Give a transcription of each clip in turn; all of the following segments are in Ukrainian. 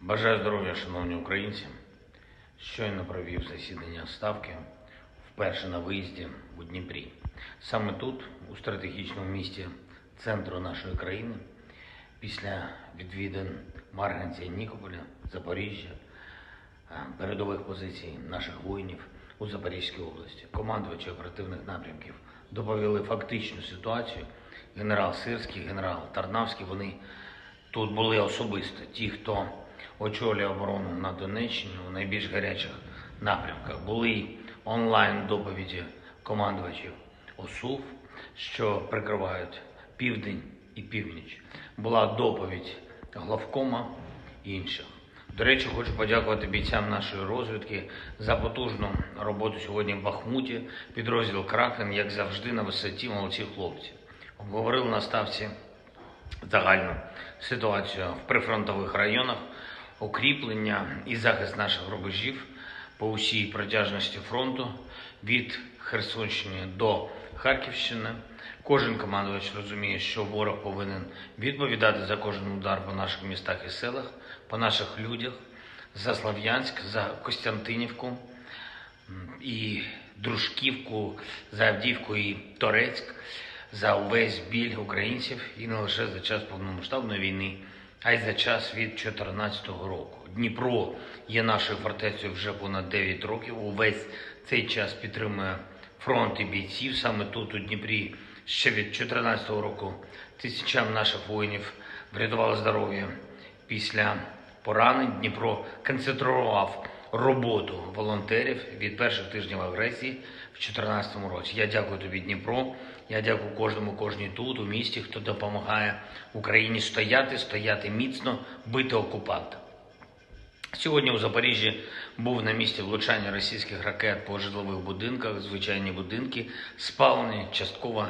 Бажаю здоров'я, шановні українці. Щойно провів засідання Ставки вперше на виїзді у Дніпрі. Саме тут, у стратегічному місті центру нашої країни, після відвідин Марганця, Нікополя, Запоріжжя, передових позицій наших воїнів у Запорізькій області, командувачі оперативних напрямків доповіли фактичну ситуацію. Генерал Сирський, генерал Тарнавський, вони тут були особисто. Ті, хто очолює оборону на Донеччині у найбільш гарячих напрямках. Були онлайн-доповіді командувачів ОСУВ, що прикривають південь і північ. Була доповідь главкома і інших. До речі, хочу подякувати бійцям нашої розвідки за потужну роботу сьогодні в Бахмуті. Підрозділ «Кракен», як завжди, на висоті, молодці хлопці. Обговорили на ставці загальну ситуацію в прифронтових районах, укріплення і захист наших рубежів по усій протяжності фронту від Херсонщини до Харківщини. Кожен командувач розуміє, що ворог повинен відповідати за кожен удар по наших містах і селах, по наших людях, за Слов'янськ, за Костянтинівку і Дружківку, за Авдіївку і Торецьк, за увесь біль українців і не лише за час повномасштабної війни, а й за час від 2014 року. Дніпро є нашою фортецею вже понад 9 років. Увесь цей час підтримує фронт і бійців. Саме тут, у Дніпрі, ще від 2014 року тисячам наших воїнів врятувало здоров'я після поранень. Дніпро концентрував роботу волонтерів від перших тижнів агресії в 2014 році. Я дякую тобі, Дніпро. Я дякую кожній тут, у місті, хто допомагає Україні стояти міцно, бити окупанта. Сьогодні у Запоріжжі був на місці влучання російських ракет по житлових будинках. Звичайні будинки спалені, частково,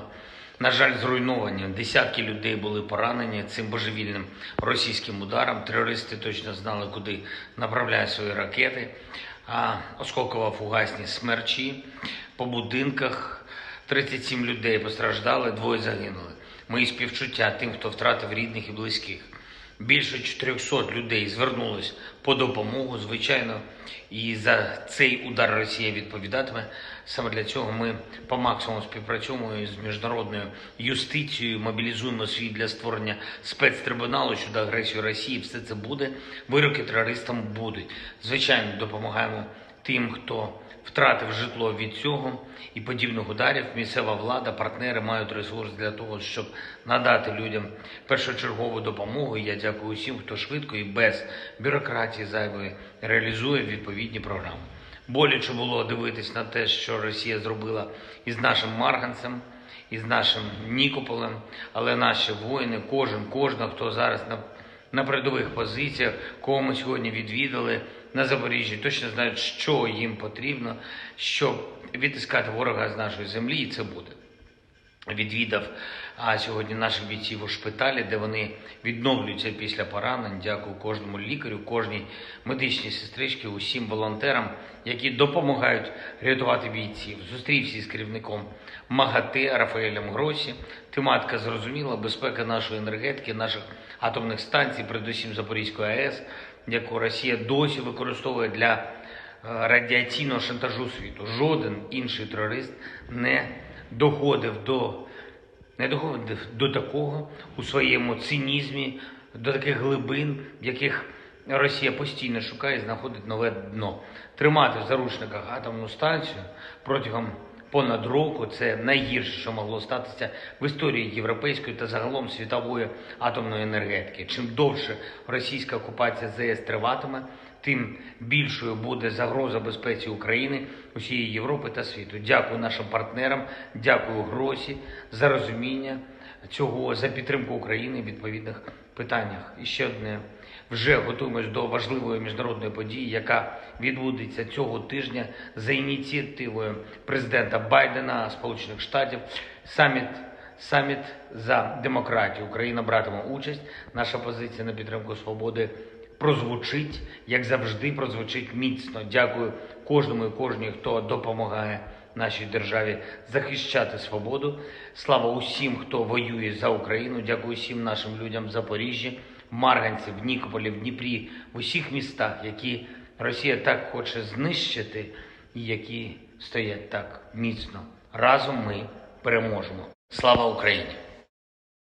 на жаль, зруйновані. Десятки людей були поранені цим божевільним російським ударом. Терористи точно знали, куди направляють свої ракети. Осколково-фугасні смерчі по будинках. 37 людей постраждали, 2 загинули. Мої співчуття тим, хто втратив рідних і близьких. Більше 400 людей звернулись по допомогу, звичайно, і за цей удар Росія відповідатиме. Саме для цього ми по максимуму співпрацюємо з міжнародною юстицією, мобілізуємо світ для створення спецтрибуналу щодо агресії Росії. Все це буде, вироки терористам будуть. Звичайно, допомагаємо тим, хто втратив житло від цього і подібних ударів. Місцева влада, партнери мають ресурс для того, щоб надати людям першочергову допомогу. І я дякую усім, хто швидко і без бюрократії зайвої реалізує відповідні програми. Боляче було дивитись на те, що Росія зробила із нашим Марганцем, із нашим Нікополем, але наші воїни, кожен, хто зараз на передових позиціях, кого ми сьогодні відвідали на Запоріжжі, точно знають, що їм потрібно, щоб відтискати ворога з нашої землі, і це буде. Відвідав сьогодні наших бійців у шпиталі, де вони відновлюються після поранень. Дякую кожному лікарю, кожній медичній сестричці, усім волонтерам, які допомагають рятувати бійців. Зустрівся з керівником МАГАТЕ Рафаелем Гросі. Тематика зрозуміла: безпека нашої енергетики, наших атомних станцій, передусім Запорізької АЕС, яку Росія досі використовує для радіаційного шантажу світу. Жоден інший терорист не доходив до такого у своєму цинізмі, до таких глибин, в яких Росія постійно шукає і знаходить нове дно. Тримати в заручниках атомну станцію протягом понад року – це найгірше, що могло статися в історії європейської та загалом світової атомної енергетики. Чим довше російська окупація ЗАЕС триватиме, тим більшою буде загроза безпеці України, усієї Європи та світу. Дякую нашим партнерам, дякую Гросі за розуміння цього, за підтримку України в відповідних питаннях. І ще одне. Вже готуємось до важливої міжнародної події, яка відбудеться цього тижня за ініціативою президента Байдена, Сполучених Штатів. Саміт за демократію. Україна братиме участь. Наша позиція на підтримку свободи прозвучить, як завжди, прозвучить міцно. Дякую кожному і кожній, хто допомагає нашій державі захищати свободу. Слава усім, хто воює за Україну. Дякую всім нашим людям в Запоріжжі, в Марганці, в Нікополі, в Дніпрі, в усіх містах, які Росія так хоче знищити і які стоять так міцно. Разом ми переможемо. Слава Україні!